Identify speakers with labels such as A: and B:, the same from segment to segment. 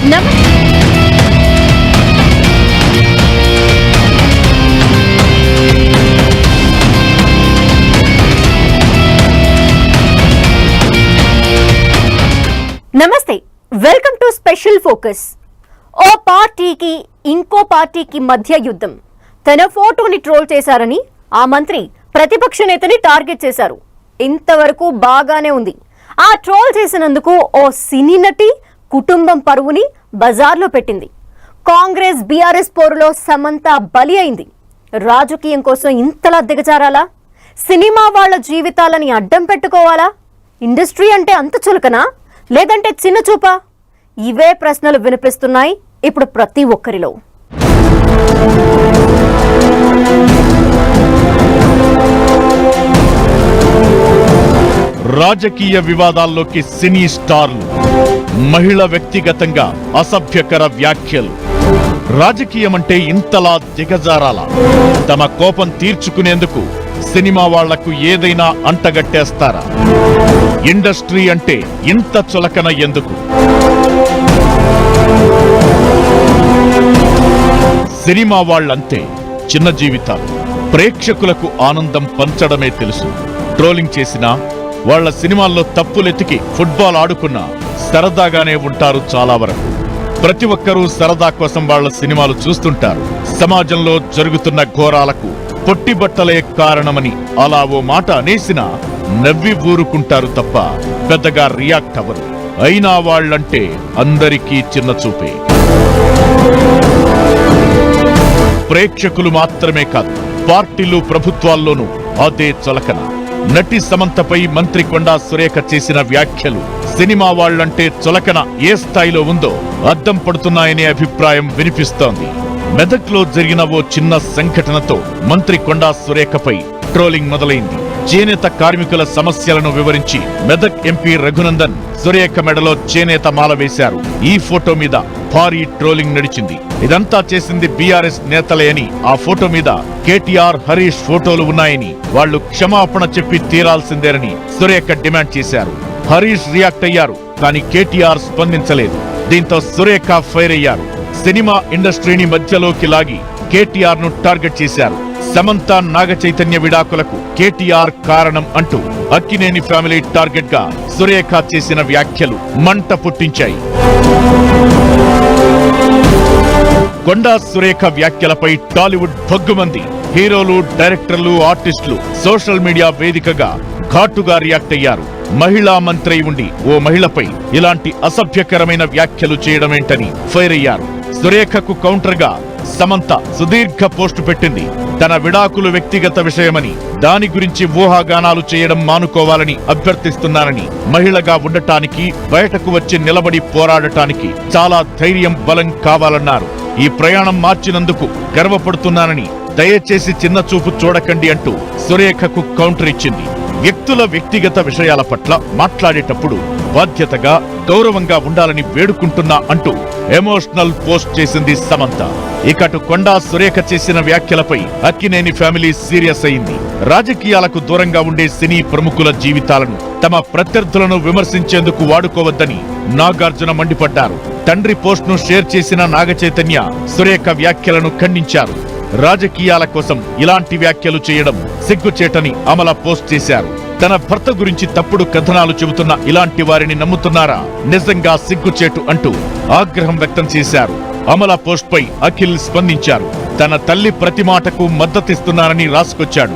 A: నమస్తే, welcome to special focus. ఓ పార్టీకి ఇంకో పార్టీకి మధ్య యుద్ధం. తన ఫోటోని ట్రోల్ చేశారని ఆ మంత్రి ప్రతిపక్ష నేతని టార్గెట్ చేశారు. ఇంతవరకు బాగానే ఉంది. ఆ ట్రోల్ చేసినందుకు ఓ సినీ నటి కుటుంబం పరువుని బజార్లో పెట్టింది. కాంగ్రెస్ బీఆర్ఎస్ పోరులో సమంత బలి అయింది. రాజకీయం కోసం ఇంతలా దిగజారాలా? సినిమా వాళ్ల జీవితాలని అడ్డం పెట్టుకోవాలా? ఇండస్ట్రీ అంటే అంత చులకనా, లేదంటే చిన్న చూపా? ఇవే ప్రశ్నలు వినిపిస్తున్నాయి ఇప్పుడు ప్రతి ఒక్కరిలో.
B: రాజకీయ వివాదాల్లోకి సినీ స్టార్లు, మహిళ వ్యక్తిగతంగా అసభ్యకర వ్యాఖ్యలు. రాజకీయమంటే ఇంతలా దిగజారాలా? తమ కోపం తీర్చుకునేందుకు సినిమా వాళ్లకు ఏదైనా అంటగట్టేస్తారా? ఇండస్ట్రీ అంటే ఇంత చులకన ఎందుకు? సినిమా వాళ్లంతే చిన్న జీవితాలు. ప్రేక్షకులకు ఆనందం పంచడమే తెలుసు. ట్రోలింగ్ చేసినా, వాళ్ల సినిమాల్లో తప్పులెతికి ఫుట్బాల్ ఆడుకున్నా సరదాగానే ఉంటారు చాలా వరకు. ప్రతి ఒక్కరూ సరదా కోసం వాళ్ల సినిమాలు చూస్తుంటారు. సమాజంలో జరుగుతున్న ఘోరాలకు పొట్టిబట్టలే కారణమని అలా ఓ మాట అనేసినా నవ్వి ఊరుకుంటారు తప్ప పెద్దగా రియాక్ట్ అవ్వరు. అయినా వాళ్లంటే అందరికీ చిన్న చూపే. ప్రేక్షకులు మాత్రమే కాదు, పార్టీలు ప్రభుత్వాల్లోనూ అదే చులకన. నటి సమంతపై మంత్రి కొండా సురేఖ చేసిన వ్యాఖ్యలు సినిమా వాళ్లంటే చులకన ఏ స్థాయిలో ఉందో అద్దం పడుతున్నాయనే అభిప్రాయం వినిపిస్తోంది. మెదక్లో జరిగిన ఓ చిన్న సంఘటనతో మంత్రి కొండా సురేఖపై ట్రోలింగ్ మొదలైంది. చేనేత కార్మికుల సమస్యలను వివరించి మెదక్ ఎంపీ రఘునందన్ సురేఖ మెడలో చేనేత మాల వేశారు. ఈ ఫోటో మీద భారీ ట్రోలింగ్ నడిచింది. ఇదంతా చేసింది బీఆర్ఎస్ నేతలే అని, ఆ ఫోటో మీద కేటీఆర్, హరీష్ ఫోటోలు ఉన్నాయని, వాళ్లు క్షమాపణ చెప్పి తీరాల్సిందేనని సురేఖ డిమాండ్ చేశారు. హరీష్ రియాక్ట్ అయ్యారు, కానీ కేటీఆర్ స్పందించలేదు. దీంతో సురేఖ ఫైర్ అయ్యారు. సినిమా ఇండస్ట్రీని మధ్యలోకి లాగి కేటీఆర్ ను టార్గెట్ చేశారు. సమంత, నాగ చైతన్య విడాకులకు కేటీఆర్ కారణం అంటూ అక్కినేని ఫ్యామిలీ టార్గెట్ గా సురేఖ చేసిన వ్యాఖ్యలు మంట పుట్టించాయి. కొండా సురేఖ వ్యాఖ్యలపై టాలీవుడ్ భగ్గుమంది. హీరోలు, డైరెక్టర్లు, ఆర్టిస్టులు సోషల్ మీడియా వేదికగా ఘాటుగా రియాక్ట్ అయ్యారు. మహిళా మంత్రి ఉండి ఓ మహిళపై ఇలాంటి అసభ్యకరమైన వ్యాఖ్యలు చేయడమేంటని ఫైర్ అయ్యారు. సురేఖకు కౌంటర్ గా సమంత సుదీర్ఘ పోస్టు పెట్టింది. తన విడాకులు వ్యక్తిగత విషయమని, దాని గురించి ఊహాగానాలు చేయడం మానుకోవాలని అభ్యర్థిస్తున్నానని, మహిళగా ఉండటానికి, బయటకు వచ్చి నిలబడి పోరాడటానికి చాలా ధైర్యం, బలం కావాలన్నారు. ఈ ప్రయాణం మార్చినందుకు గర్వపడుతున్నానని, దయచేసి చిన్న చూపు చూడకండి అంటూ సురేఖకు కౌంటర్ ఇచ్చింది. వ్యక్తుల వ్యక్తిగత విషయాల పట్ల మాట్లాడేటప్పుడు బాధ్యతగా, గౌరవంగా ఉండాలని వేడుకుంటున్నా అంటూ ఎమోషనల్ పోస్ట్ చేసింది సమంత. ఇకటు కొండా సురేఖ చేసిన వ్యాఖ్యలపై అక్కినేని ఫ్యామిలీ సీరియస్ అయింది. రాజకీయాలకు దూరంగా ఉండే సినీ ప్రముఖుల జీవితాలను తమ ప్రత్యర్థులను విమర్శించేందుకు వాడుకోవద్దని నాగార్జున మండిపడ్డారు. తండ్రి పోస్ట్ ను షేర్ చేసిన నాగ చైతన్య సురేఖ వ్యాఖ్యలను ఖండించారు. రాజకీయాల కోసం ఇలాంటి వ్యాఖ్యలు చేయడం సిగ్గుచేటని అమల పోస్ట్ చేశారు. తన భర్త గురించి తప్పుడు కథనాలు చెబుతున్న ఇలాంటి వారిని నమ్ముతున్నారా? నిజంగా సిగ్గుచేటు అంటూ ఆగ్రహం వ్యక్తం చేశారు. అమల పోస్ట్ పై అఖిల్ స్పందించారు. తన తల్లి ప్రతి మాటకు మద్దతిస్తున్నానని రాసుకొచ్చాడు.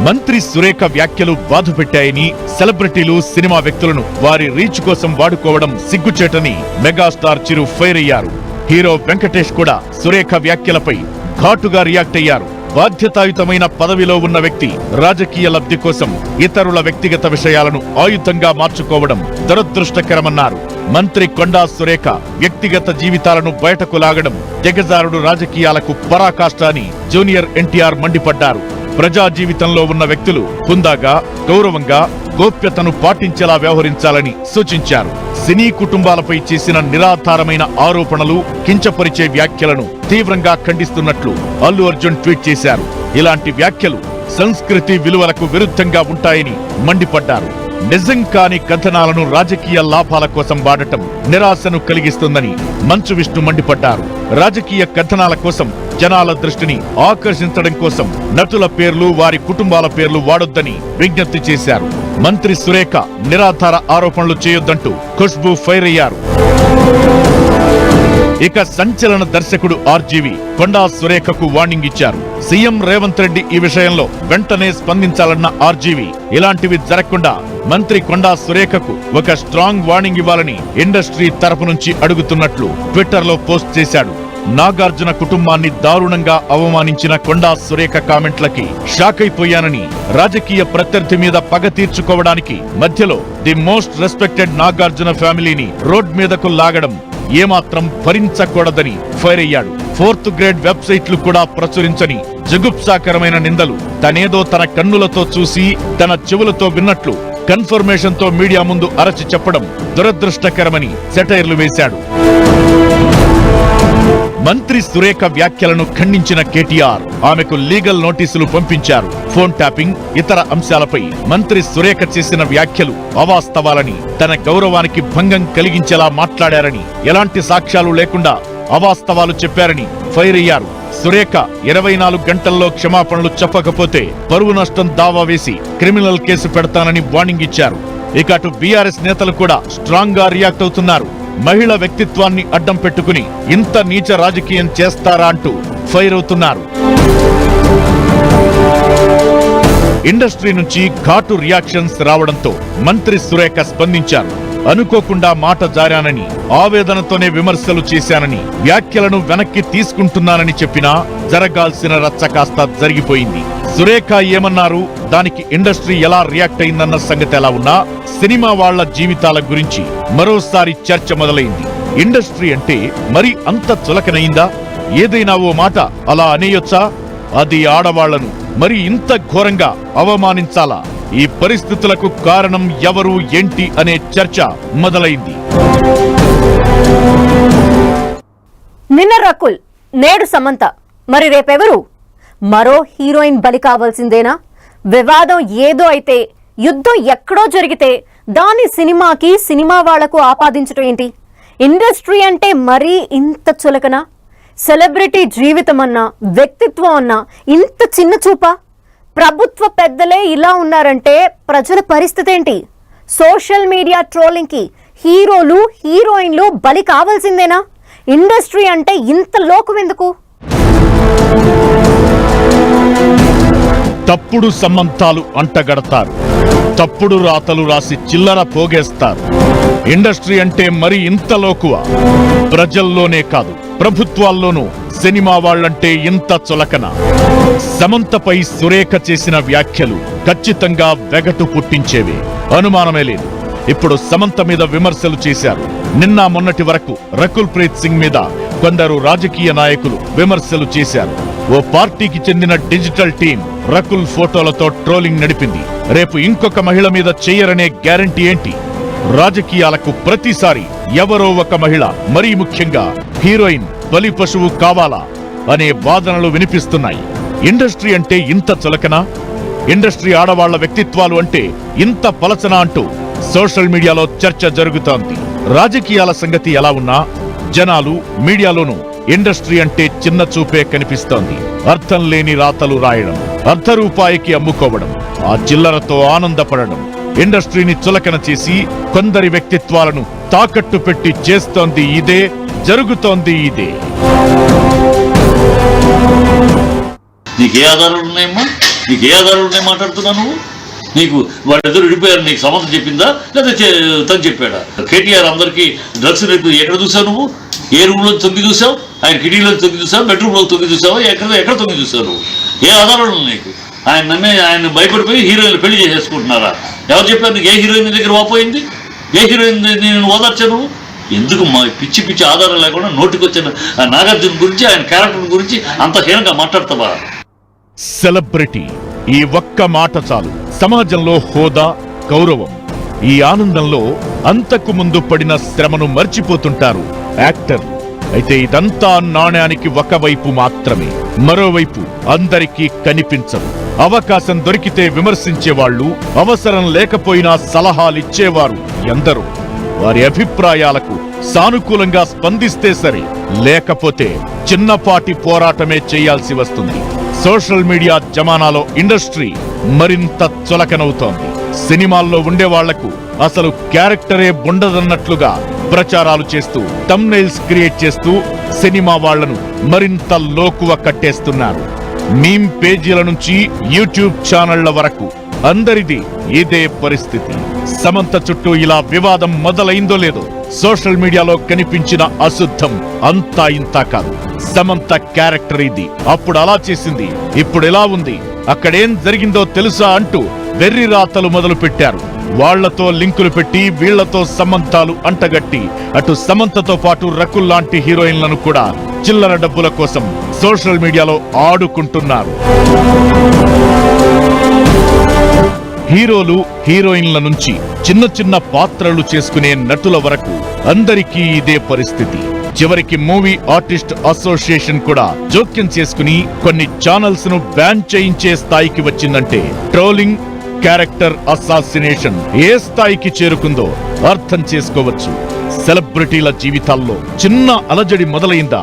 B: మంత్రి సురేఖ వ్యాఖ్యలు బాధపెట్టాయని, సెలబ్రిటీలు, సినిమా వ్యక్తులను వారి రీచ్ కోసం వాడుకోవడం సిగ్గుచేటని మెగాస్టార్ చిరు ఫైర్ అయ్యారు. హీరో వెంకటేష్ కూడా సురేఖ వ్యాఖ్యలపై ఘాటుగా రియాక్ట్ అయ్యారు. బాధ్యతాయుతమైన పదవిలో ఉన్న వ్యక్తి రాజకీయ లబ్ధి కోసం ఇతరుల వ్యక్తిగత విషయాలను ఆయుధంగా మార్చుకోవడం దురదృష్టకరమన్నారు. మంత్రి కొండా సురేఖ వ్యక్తిగత జీవితాలను బయటకు లాగడం దిగజారుడు రాజకీయాలకు పరాకాష్ట అని జూనియర్ ఎన్టీఆర్ మండిపడ్డారు. ప్రజా జీవితంలో ఉన్న వ్యక్తులు హుందాగా, గౌరవంగా, గోప్యతను పాటించేలా వ్యవహరించాలని సూచించారు. సినీ కుటుంబాలపై చేసిన నిరాధారమైన ఆరోపణలు, కించపరిచే వ్యాఖ్యలను తీవ్రంగా ఖండిస్తున్నట్లు అల్లు అర్జున్ ట్వీట్ చేశారు. ఇలాంటి వ్యాఖ్యలు సంస్కృతి విలువలకు విరుద్ధంగా ఉంటాయని మండిపడ్డారు. నిజం కాని కథనాలను రాజకీయ లాభాల కోసం వాడటం నిరాశను కలిగిస్తుందని మంచు విష్ణు మండిపడ్డారు. రాజకీయ కథనాల కోసం జనాల దృష్టిని ఆకర్షించడం కోసం నటుల పేర్లు, వారి కుటుంబాల పేర్లు వాడొద్దని విజ్ఞప్తి చేశారు. మంత్రి సురేఖ నిరాధార ఆరోపణలు చేయొద్దంటూ ఖుష్బూ ఫైర్ అయ్యారు. ఇక సంచలన దర్శకుడు ఆర్జీవి కొండా సురేఖకు వార్నింగ్ ఇచ్చారు. సీఎం రేవంత్ రెడ్డి ఈ విషయంలో వెంటనే స్పందించాలన్న ఆర్జీవి ఇలాంటివి జరగకుండా మంత్రి కొండా సురేఖకు ఒక స్ట్రాంగ్ వార్నింగ్ ఇవ్వాలని ఇండస్ట్రీ తరపు నుంచి అడుగుతున్నట్లు ట్విట్టర్లో పోస్ట్ చేశాడు. నాగార్జున కుటుంబాన్ని దారుణంగా అవమానించిన కొండా సురేఖ కామెంట్లకి షాక్ అయిపోయానని, రాజకీయ ప్రత్యర్థి మీద పగ తీర్చుకోవడానికి మధ్యలో ది మోస్ట్ రెస్పెక్టెడ్ నాగార్జున ఫ్యామిలీని రోడ్ మీదకు లాగడం ఏమాత్రం భరించకూడదని ఫైర్ అయ్యాడు. 4th గ్రేడ్ వెబ్సైట్లు కూడా ప్రచురించని జగుప్సాకరమైన నిందలు తనేదో తన కన్నులతో చూసి తన చెవులతో విన్నట్లు కన్ఫర్మేషన్ తో మీడియా ముందు అరచి చెప్పడం దురదృష్టకరమని సెటైర్లు వేశాడు. మంత్రి సురేఖ వ్యాఖ్యలను ఖండించిన కేటీఆర్ ఆమెకు లీగల్ నోటీసులు పంపించారు. ఫోన్ ట్యాపింగ్, ఇతర అంశాలపై మంత్రి సురేఖ చేసిన వ్యాఖ్యలు అవాస్తవాలని, తన గౌరవానికి భంగం కలిగించేలా మాట్లాడారని, ఎలాంటి సాక్ష్యాలు లేకుండా అవాస్తవాలు చెప్పారని ఫైర్ అయ్యారు. సురేఖ 24 గంటల్లో క్షమాపణలు చెప్పకపోతే పరువు నష్టం దావా వేసి క్రిమినల్ కేసు పెడతానని వార్నింగ్ ఇచ్చారు. ఇక అటు బీఆర్ఎస్ నేతలు కూడా స్ట్రాంగ్ గా రియాక్ట్ అవుతున్నారు. మహిళ వ్యక్తిత్వాన్ని అడ్డం పెట్టుకుని ఇంత నీచ రాజకీయం చేస్తారా అంటూ ఫైర్ అవుతున్నారు. ఇండస్ట్రీ నుంచి ఘాటు రియాక్షన్స్ రావడంతో మంత్రి సురేఖ స్పందించారు. అనుకోకుండా మాట జారానని, ఆవేదనతోనే విమర్శలు చేశానని, వ్యాఖ్యలను వెనక్కి తీసుకుంటున్నానని చెప్పినా జరగాల్సిన రచ్చ కాస్త జరిగిపోయింది. సురేఖ ఏమన్నారు, దానికి ఇండస్ట్రీ ఎలా రియాక్ట్ అయిందన్న సంగతి ఎలా ఉన్నా సినిమా వాళ్ల జీవితాల గురించి మరోసారి చర్చ మొదలైంది. ఇండస్ట్రీ అంటే మరి అంత చులకనయిందా? ఏదైనా ఓ మాట అలా అనేయొచ్చా? అది ఆడవాళ్లను మరి ఇంత ఘోరంగా అవమానించాలా? ఈ పరిస్థితులకు కారణం ఎవరు, ఏంటి అనే చర్చ మొదలైంది.
A: నిన్న రకుల్, నేడు సమంత, మరి రేపెవరు? మరో హీరోయిన్ బలి కావాల్సిందేనా? వివాదం ఏదో అయితే, యుద్ధం ఎక్కడో జరిగితే దాని సినిమాకి, సినిమా వాళ్లకు ఆపాదించటం ఏంటి? ఇండస్ట్రీ అంటే మరీ ఇంత చులకన? సెలబ్రిటీ జీవితం అన్నా, వ్యక్తిత్వం అన్నా ఇంత చిన్న చూపా? ప్రభుత్వ పెద్దలే ఇలా ఉన్నారంటే ప్రజల పరిస్థితి ఏంటి? సోషల్ మీడియా ట్రోలింగ్ కి హీరోలు, హీరోయిన్లు బలి కావాల్సిందేనా? ఇండస్ట్రీ అంటే ఇంత లోకం ఎందుకు?
B: తప్పుడు సంబంధాలు అంటగడతారు, తప్పుడు రాతలు రాసి చిల్లర పోగేస్తారు. ఇండస్ట్రీ అంటే మరి ఇంత లోకువా? ప్రజల్లోనే కాదు, ప్రభుత్వాల్లోనూ సినిమా వాళ్లంటే ఇంత చులకన? సమంతపై సురేఖ చేసిన వ్యాఖ్యలు ఖచ్చితంగా వెగటు పుట్టించేవే, అనుమానమే లేదు. ఇప్పుడు సమంత మీద విమర్శలు చేశారు. నిన్న మొన్నటి వరకు రకుల్ ప్రీత్ సింగ్ మీద కొందరు రాజకీయ నాయకులు విమర్శలు చేశారు. ఓ పార్టీకి చెందిన డిజిటల్ టీం రకుల్ ఫోటోలతో ట్రోలింగ్ నడిపింది. రేపు ఇంకొక మహిళ మీద చెయ్యరనే గ్యారంటీ ఏంటి? రాజకీయాలకు ప్రతిసారి ఎవరో ఒక మహిళ, మరీ ముఖ్యంగా హీరోయిన్ బలి పశువు కావాలా అనే వాదనలు వినిపిస్తున్నాయి. ఇండస్ట్రీ అంటే ఇంత చులకనా? ఇండస్ట్రీ ఆడవాళ్ల వ్యక్తిత్వాలు అంటే ఇంత పలచనా అంటూ సోషల్ మీడియాలో చర్చ జరుగుతోంది. రాజకీయాల సంగతి ఎలా ఉన్నా జనాలు, మీడియాలోనూ ఇండస్ట్రీ అంటే చిన్న చూపే కనిపిస్తోంది. అర్థం లేని రాతలు రాయడం, అర్ధ రూపాయికి అమ్ముకోవడం, ఆ చిల్లరతో ఆనందపడడం ఇండస్ట్రీని చులకన చేసి కొందరి వ్యక్తిత్వాలను తాకట్టు పెట్టి చేస్తోంది ఇదే, జరుగుతోంది ఇదే.
C: నీకే ఆధారాలు ఉన్నాయమ్మా? నీకే ఆధారాలు ఉన్నాయి మాట్లాడుతున్నావు నువ్వు? నీకు వాళ్ళిద్దరు విడిపోయారు, నీకు సంబంధం చెప్పిందా లేదా తను చెప్పాడా? కేటీఆర్ అందరికీ డ్రగ్స్ రేపు ఎక్కడ చూసావు నువ్వు? ఏ రూమ్లో తొంగి చూసావు? ఆయన కిటికీలో తొంగి చూసావు? బెడ్రూమ్లో తొంగి చూసావా? ఎక్కడ తొంగి చూసావు నువ్వు? ఏ ఆధారాలు నీకు? ఆయన నమ్మే, ఆయన భయపడిపోయి హీరోయిన్లు పెళ్లి చేసేసుకుంటున్నారా? ఎవరు చెప్పారు నీకు? ఏ హీరోయిన్ దగ్గర వాపోయింది? ఏ హీరోయిన్ నేను ఓదార్చా నువ్వు? ఎందుకు మా పిచ్చి పిచ్చి ఆధారం లేకుండా నోటికొచ్చిన నాగార్జున గురించి, ఆయన క్యారెక్టర్ గురించి అంత హీనంగా మాట్లాడతావా?
B: సెలబ్రిటీ, ఈ ఒక్క మాట చాలు సమాజంలో హోదా, గౌరవం. ఈ ఆనందంలో అంతకు ముందు పడిన శ్రమను మర్చిపోతుంటారు యాక్టర్లు. అయితే ఇదంతా నాణ్యానికి ఒకవైపు మాత్రమే. మరోవైపు అందరికీ కనిపించదు. అవకాశం దొరికితే విమర్శించేవాళ్లు, అవసరం లేకపోయినా సలహాలిచ్చేవారు ఎందరో. వారి అభిప్రాయాలకు సానుకూలంగా స్పందిస్తే సరే, లేకపోతే చిన్నపాటి పోరాటమే చేయాల్సి వస్తుంది. సోషల్ మీడియా జమానాలో ఇండస్ట్రీ మరింత చులకనవుతోంది. సినిమాల్లో ఉండేవాళ్లకు అసలు క్యారెక్టరే ఉండదన్నట్లుగా ప్రచారాలు చేస్తూ, థంబ్నెయిల్స్ క్రియేట్ చేస్తూ సినిమా వాళ్లను మరింత లోకువ కట్టేస్తున్నారు. మీమ్ పేజీల నుంచి యూట్యూబ్ ఛానళ్ల వరకు అందరిది ఇదే పరిస్థితి. సమంత చుట్టూ ఇలా వివాదం మొదలైందో లేదో, సోషల్ మీడియాలో కనిపించిన అశుద్ధం అంతా ఇంతా కాదు. సమంత క్యారెక్టర్ ఇది, అప్పుడు అలా చేసింది, ఇప్పుడు ఎలా ఉంది, అక్కడేం జరిగిందో తెలుసా అంటూ వెర్రి రాతలు మొదలు పెట్టారు. వాళ్లతో లింకులు పెట్టి వీళ్లతో సంబంధాలు అంటగట్టి అటు సమంతతో పాటు రకుల్ లాంటి హీరోయిన్లను కూడా చిల్లర డబ్బుల కోసం సోషల్ మీడియాలో ఆడుకుంటున్నారు. హీరోలు, హీరోయిన్ల నుంచి చిన్న చిన్న పాత్రలు చేసుకునే నటుల వరకు అందరికీ ఇదే పరిస్థితి. చివరికి మూవీ ఆర్టిస్ట్ అసోసియేషన్ కూడా జోక్యం చేసుకుని కొన్ని ఛానల్స్ ను బ్యాన్ చేయించే స్థాయికి వచ్చిందంటే ట్రోలింగ్, క్యారెక్టర్ అసాసినేషన్ ఏ స్థాయికి చేరుకుందో అర్థం చేసుకోవచ్చు. సెలబ్రిటీల జీవితాల్లో చిన్న అలజడి మొదలైందా,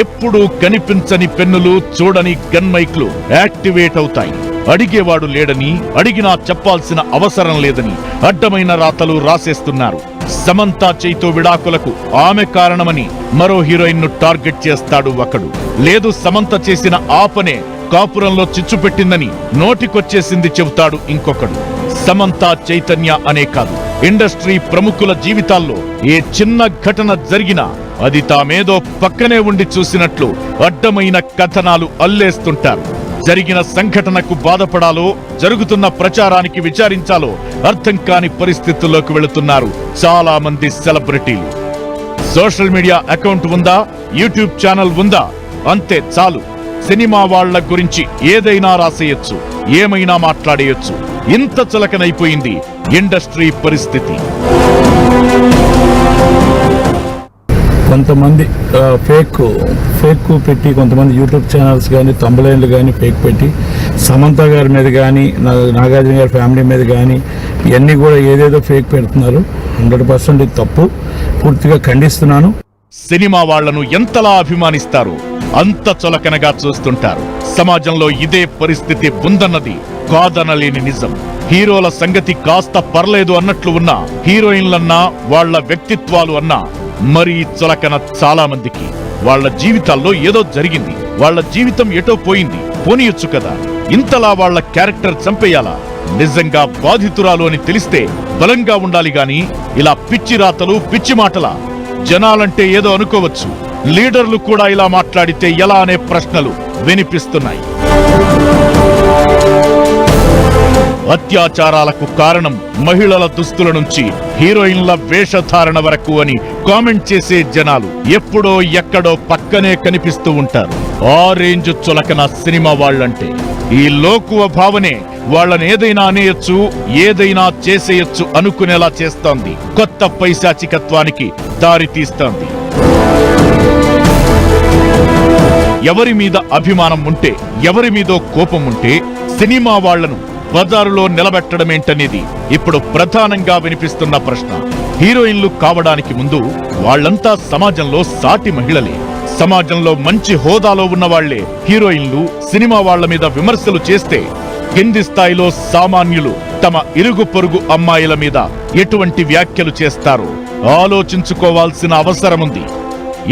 B: ఎప్పుడూ కనిపించని పెన్నులు, చూడని గన్ మైక్లు యాక్టివేట్ అవుతాయి. అడిగేవాడు లేడని, అడిగినా చెప్పాల్సిన అవసరం లేదని అడ్డమైన రాతలు రాసేస్తున్నారు. సమంత చేయితో విడాకులకు ఆమె కారణమని మరో హీరోయిన్ ను టార్గెట్ చేస్తాడు ఒకడు. లేదు, సమంత చేసిన ఆపనే కాపురంలో చిచ్చు పెట్టిందని నోటికొచ్చేసింది చెబుతాడు ఇంకొకడు. సమంత, చైతన్య అనే కాదు, ఇండస్ట్రీ ప్రముఖుల జీవితాల్లో ఏ చిన్న ఘటన జరిగినా అది తామేదో పక్కనే ఉండి చూసినట్లు అడ్డమైన కథనాలు అల్లేస్తుంటారు. జరిగిన సంఘటనకు బాధపడాలో, జరుగుతున్న ప్రచారానికి విచారించాలో అర్థం కాని పరిస్థితుల్లోకి వెళుతున్నారు చాలా మంది సెలబ్రిటీలు. సోషల్ మీడియా అకౌంట్ ఉందా, యూట్యూబ్ ఛానల్ ఉందా, అంతే చాలు. సినిమా వాళ్ల గురించి ఏదైనా రాసేయొచ్చు, ఏమైనా మాట్లాడేయొచ్చు. ఇంత చులకనైపోయింది ఇండస్ట్రీ పరిస్థితి.
D: కొంతమంది ఫేక్ పెట్టి, కొంతమంది యూట్యూబ్ ఛానల్స్ కానీ, తంబలైన్లు కానీ ఫేక్ పెట్టి సమంత గారి మీద కానీ, నాగార్జున గారి ఫ్యామిలీ మీద కానీ ఇవన్నీ కూడా ఏదేదో ఫేక్ పెడుతున్నారు. 100% ఇది తప్పు, పూర్తిగా ఖండిస్తున్నాను.
B: సినిమా వాళ్లను ఎంతలా అభిమానిస్తారో అంత చులకనగా చూస్తుంటారు. సమాజంలో ఇదే పరిస్థితి ఉందన్నది కాదనలేని నిజం. హీరోల సంగతి కాస్త పర్లేదు అన్నట్లు ఉన్నా, హీరోయిన్లన్నా, వాళ్ల వ్యక్తిత్వాలు అన్నా మరీ చులకన చాలా మందికి. వాళ్ల జీవితాల్లో ఏదో జరిగింది, వాళ్ల జీవితం ఎటో పోయింది, పోనీయొచ్చు కదా. ఇంతలా వాళ్ల క్యారెక్టర్ చంపేయాలా? నిజంగా బాధితురాలు అని తెలిస్తే బలంగా ఉండాలి గాని ఇలా పిచ్చి రాతలు, పిచ్చి మాటలా? జనాలంటే ఏదో అనుకోవచ్చు, లీడర్లు కూడా ఇలా మాట్లాడితే ఎలా అనే ప్రశ్నలు వినిపిస్తున్నాయి. అత్యాచారాలకు కారణం మహిళల దుస్తుల నుంచి హీరోయిన్ల వేషధారణ వరకు అని కామెంట్ చేసే జనాలు ఎప్పుడో ఎక్కడో పక్కనే కనిపిస్తూ ఉంటారు. ఆ రేంజ్ చులకన సినిమా వాళ్ళంటే. ఈ లోకువ భావనే వాళ్ళని ఏదైనా అనేయొచ్చు, ఏదైనా చేసేయొచ్చు అనుకునేలా చేస్తోంది. కొత్త పైశాచికత్వానికి దారి తీస్తోంది. ఎవరి మీద అభిమానం ఉంటే, ఎవరి మీదో కోపం ఉంటే సినిమా వాళ్లను బజారులో నిలబెట్టడమేంటనేది ఇప్పుడు ప్రధానంగా వినిపిస్తున్న ప్రశ్న. హీరోయిన్లు కావడానికి ముందు వాళ్లంతా సమాజంలో సాటి మహిళలే. సమాజంలో మంచి హోదాలో ఉన్న వాళ్లే హీరోయిన్లు. సినిమా వాళ్ల మీద విమర్శలు చేస్తే కింది స్థాయిలో సామాన్యులు తమ ఇరుగు పొరుగు అమ్మాయిల మీద ఎటువంటి వ్యాఖ్యలు చేస్తారో ఆలోచించుకోవాల్సిన అవసరముంది.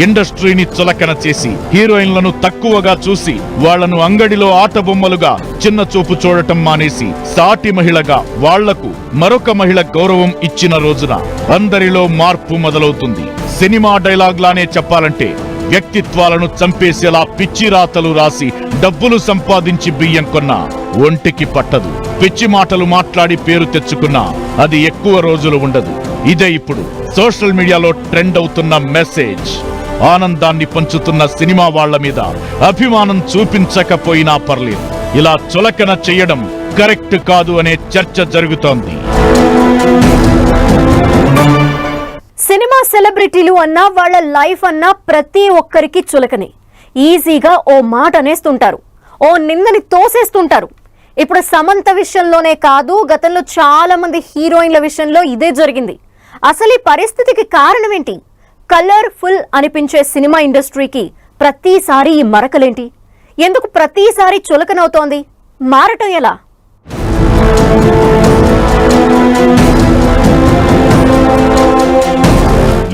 B: ఇండస్ట్రీని చులకన చేసి, హీరోయిన్లను తక్కువగా చూసి, వాళ్లను అంగడిలో ఆటబొమ్మలుగా చిన్న చూపు చూడటం మానేసి, సాటి మహిళగా వాళ్లకు మరొక మహిళ గౌరవం ఇచ్చిన రోజున అందరిలో మార్పు మొదలవుతుంది. సినిమా డైలాగ్లానే చెప్పాలంటే, వ్యక్తిత్వాలను చంపేసేలా పిచ్చి రాతలు రాసి డబ్బులు సంపాదించి బియ్యం కొన్నా ఒంటికి పట్టదు. పిచ్చి మాటలు మాట్లాడి పేరు తెచ్చుకున్నా అది ఎక్కువ రోజులు ఉండదు. ఇదే ఇప్పుడు సోషల్ మీడియాలో ట్రెండ్ అవుతున్న మెసేజ్. ఆనందాన్ని పంచుతున్న సినిమా వాళ్ల మీద అభిమానం చూపించకపోయినా పర్లేదు, ఇలా చులకన చేయడం కరెక్ట్ కాదు అనే చర్చ జరుగుతోంది.
A: సినిమా సెలబ్రిటీలు అన్నా వాళ్ళ లైఫ్ అన్నా ప్రతి ఒక్కరికి చులకనే. ఈజీగా ఓ మాట అనేస్తుంటారు, ఓ నిందని తోసేస్తుంటారు. ఇప్పుడు సమంత విషయంలోనే కాదు, గతంలో చాలా మంది హీరోయిన్ల విషయంలో ఇదే జరిగింది. అసలు ఈ పరిస్థితికి కారణం ఏంటి? కలర్ఫుల్ అనిపించే సినిమా ఇండస్ట్రీకి ప్రతిసారి ఈ మరకలేంటి? ఎందుకు ప్రతిసారి చులకనవుతోంది? మారటం ఎలా?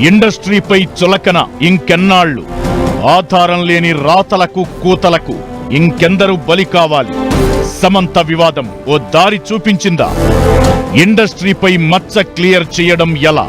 B: ఇండస్ట్రీపై చులకన ఇంకెన్నాళ్లు? ఆధారం లేని రాతలకు కూతలకు ఇంకెందరూ బలి కావాలి? సమంత వివాదం ఓ దారి చూపించిందా? ఇండస్ట్రీపై మచ్చ క్లియర్ చేయడం ఎలా?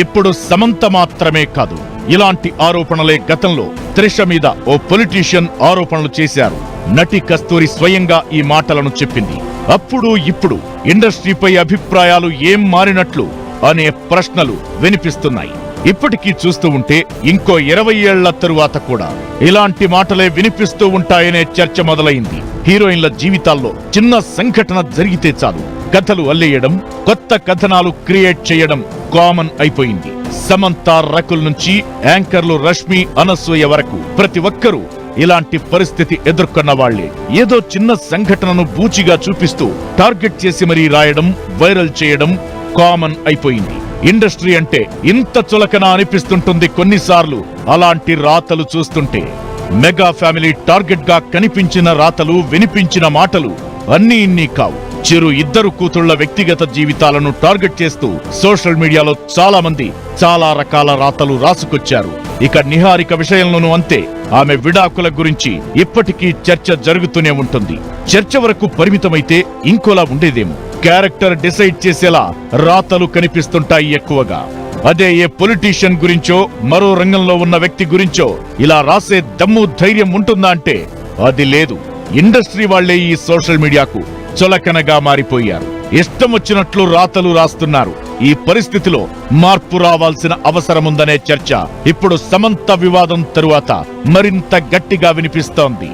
B: ఇప్పుడు సమంత మాత్రమే కాదు, ఇలాంటి ఆరోపణలే గతంలో త్రిష మీద ఓ పొలిటీషియన్ ఆరోపణలు చేశారు. నటి కస్తూరి స్వయంగా ఈ మాటలను చెప్పింది. అప్పుడు ఇప్పుడు ఇండస్ట్రీపై అభిప్రాయాలు ఏం మారినట్లు అనే ప్రశ్నలు వినిపిస్తున్నాయి. ఇప్పటికీ చూస్తూ ఉంటే ఇంకో 20 ఏళ్ల తరువాత కూడా ఇలాంటి మాటలే వినిపిస్తూ ఉంటాయనే చర్చ మొదలైంది. హీరోయిన్ల జీవితాల్లో చిన్న సంఘటన జరిగితే చాలు కథలు అల్లేయడం, కొత్త కథనాలు క్రియేట్ చేయడం కామన్ అయిపోయింది. సమంత, రకుల్ నుంచి యాంకర్లు రష్మి, అనసూయ వరకు ప్రతి ఒక్కరూ ఇలాంటి పరిస్థితి ఎదుర్కొన్న వాళ్లే. ఏదో చిన్న సంఘటనను బూచిగా చూపిస్తూ టార్గెట్ చేసి మరీ రాయడం, వైరల్ చేయడం కామన్ అయిపోయింది. ఇండస్ట్రీ అంటే ఇంత చులకన అనిపిస్తుంటుంది కొన్నిసార్లు అలాంటి రాతలు చూస్తుంటే. మెగా ఫ్యామిలీ టార్గెట్ గా కనిపించిన రాతలు, వినిపించిన మాటలు అన్నీ ఇన్ని కావు. చిరు ఇద్దరు కూతుళ్ల వ్యక్తిగత జీవితాలను టార్గెట్ చేస్తూ సోషల్ మీడియాలో చాలా మంది చాలా రకాల రాతలు రాసుకొచ్చారు. ఇక నిహారిక విషయంలోనూ అంతే. ఆమె విడాకుల గురించి ఇప్పటికీ చర్చ జరుగుతూనే ఉంటుంది. చర్చ వరకు పరిమితమైతే ఇంకోలా ఉండేదేమో. క్యారెక్టర్ డిసైడ్ చేసేలా రాతలు కనిపిస్తుంటాయి ఎక్కువగా. అదే ఏ పొలిటీషియన్ గురించో, మరో రంగంలో ఉన్న వ్యక్తి గురించో ఇలా రాసే దమ్ము, ధైర్యం ఉంటుందా అంటే అది లేదు. ఇండస్ట్రీ వాళ్లే ఈ సోషల్ మీడియాకు చులకనగా మారిపోయారు. ఇష్టం వచ్చినట్లు రాతలు రాస్తున్నారు. ఈ పరిస్థితిలో మార్పు రావాల్సిన అవసరముందనే చర్చ ఇప్పుడు సమంత వివాదం తరువాత మరింత గట్టిగా వినిపిస్తోంది.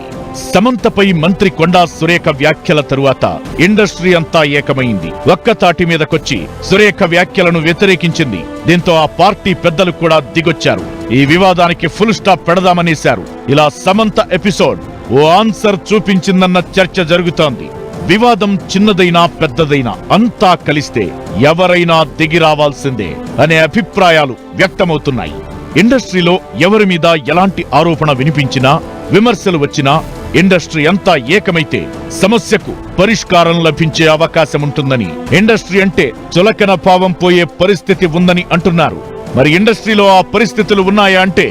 B: సమంతపై మంత్రి కొండా సురేఖ వ్యాఖ్యల తరువాత ఇండస్ట్రీ అంతా ఏకమైంది. ఒక్కతాటి మీదకొచ్చి సురేఖ వ్యాఖ్యలను వ్యతిరేకించింది. దీంతో ఆ పార్టీ పెద్దలు కూడా దిగొచ్చారు. ఈ వివాదానికి ఫుల్ స్టాప్ పెడదామనేశారు. ఇలా సమంత ఎపిసోడ్ ఓ ఆన్సర్ చూపించిందన్న చర్చ జరుగుతోంది. వివాదం చిన్నదైనా పెద్దదైనా అంతా కలిస్తే ఎవరైనా దిగిరావాల్సిందే అనే అభిప్రాయాలు వ్యక్తమవుతున్నాయి. ఇండస్ట్రీలో ఎవరి మీద ఎలాంటి ఆరోపణ వినిపించినా, విమర్శలు వచ్చినా ఇండస్ట్రీ అంతా ఏకమైతే సమస్యకు పరిష్కారం లభించే అవకాశం ఉంటుందని, ఇండస్ట్రీ అంటే చులకన భావం పోయే పరిస్థితి ఉందని అంటున్నారు. మరి ఇండస్ట్రీలో ఆ పరిస్థితులు ఉన్నాయా అంటే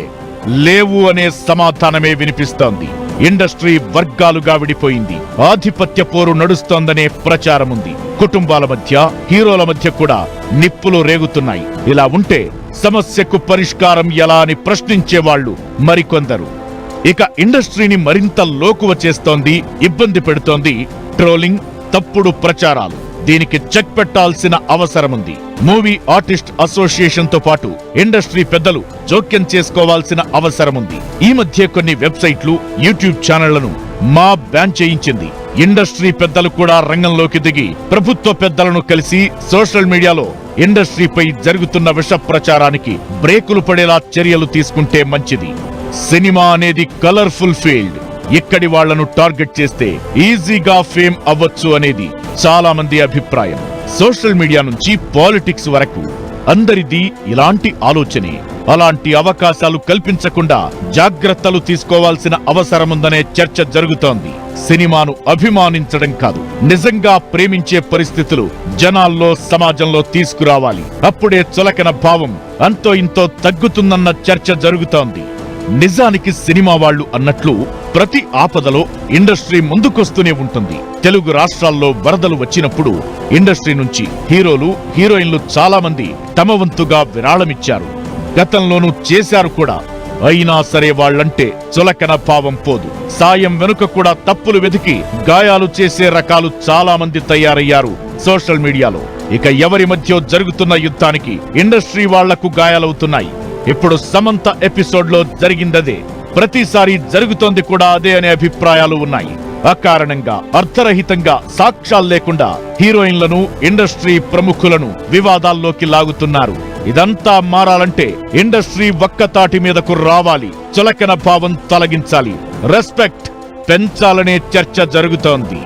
B: లేవు అనే సమాధానమే వినిపిస్తోంది. ఇండస్ట్రీ వర్గాలుగా విడిపోయింది. ఆధిపత్య పోరు నడుస్తోందనే ప్రచారముంది. కుటుంబాల మధ్య, హీరోల మధ్య కూడా నిప్పులు రేగుతున్నాయి. ఇలా ఉంటే సమస్యకు పరిష్కారం ఎలా అని ప్రశ్నించేవాళ్లు మరికొందరు. ఇక ఇండస్ట్రీని మరింత లోకువ చేస్తోంది, ఇబ్బంది పెడుతోంది ట్రోలింగ్, తప్పుడు ప్రచారాలు. దీనికి చెక్ పెట్టాల్సిన అవసరముంది. మూవీ ఆర్టిస్ట్ అసోసియేషన్ తో పాటు ఇండస్ట్రీ పెద్దలు జోక్యం చేసుకోవాల్సిన అవసరముంది. ఈ మధ్య కొన్ని వెబ్సైట్లు, యూట్యూబ్ ఛానళ్లను బ్యాన్ చేయించింది. ఇండస్ట్రీ పెద్దలు కూడా రంగంలోకి దిగి ప్రభుత్వ పెద్దలను కలిసి సోషల్ మీడియాలో ఇండస్ట్రీపై జరుగుతున్న విష ప్రచారానికి బ్రేకులు పడేలా చర్యలు తీసుకుంటే మంచిది. సినిమా అనేది కలర్ఫుల్ ఫీల్డ్. ఇక్కడి వాళ్లను టార్గెట్ చేస్తే ఈజీగా ఫేమ్ అవ్వచ్చు అనేది చాలా మంది అభిప్రాయం. సోషల్ మీడియా నుంచి పాలిటిక్స్ వరకు అందరిది ఇలాంటి ఆలోచనే. అలాంటి అవకాశాలు కల్పించకుండా జాగ్రత్తలు తీసుకోవాల్సిన అవసరముందనే చర్చ జరుగుతోంది. సినిమాను అభిమానించడం కాదు, నిజంగా ప్రేమించే పరిస్థితులు జనాల్లో, సమాజంలో తీసుకురావాలి. అప్పుడే చులకన భావం అంతో ఇంతో తగ్గుతుందన్న చర్చ జరుగుతోంది. నిజానికి సినిమా వాళ్లు అన్నట్లు ప్రతి ఆపదలో ఇండస్ట్రీ ముందుకొస్తూనే ఉంటుంది. తెలుగు రాష్ట్రాల్లో వరదలు వచ్చినప్పుడు ఇండస్ట్రీ నుంచి హీరోలు, హీరోయిన్లు చాలా మంది తమ వంతుగా విరాళమిచ్చారు. గతంలోనూ చేశారు కూడా. అయినా సరే వాళ్లంటే చులకన భావం పోదు. సాయం వెనుక కూడా తప్పులు వెతికి గాయాలు చేసే రకాలు చాలా మంది తయారయ్యారు సోషల్ మీడియాలో. ఇక ఎవరి మధ్య జరుగుతున్న యుద్ధానికి ఇండస్ట్రీ వాళ్లకు గాయాలవుతున్నాయి. ఇప్పుడు సమంత ఎపిసోడ్ లో జరిగిందదే, ప్రతిసారి జరుగుతోంది కూడా అదే అనే అభిప్రాయాలు ఉన్నాయి. అకారణంగా, అర్థరహితంగా, సాక్ష్యాలు లేకుండా హీరోయిన్లను, ఇండస్ట్రీ ప్రముఖులను వివాదాల్లోకి లాగుతున్నారు. ఇదంతా మారాలంటే ఇండస్ట్రీ ఒక్కతాటి మీదకు రావాలి, చులకన భావం తొలగించాలి, రెస్పెక్ట్ పెంచాలనే చర్చ జరుగుతోంది.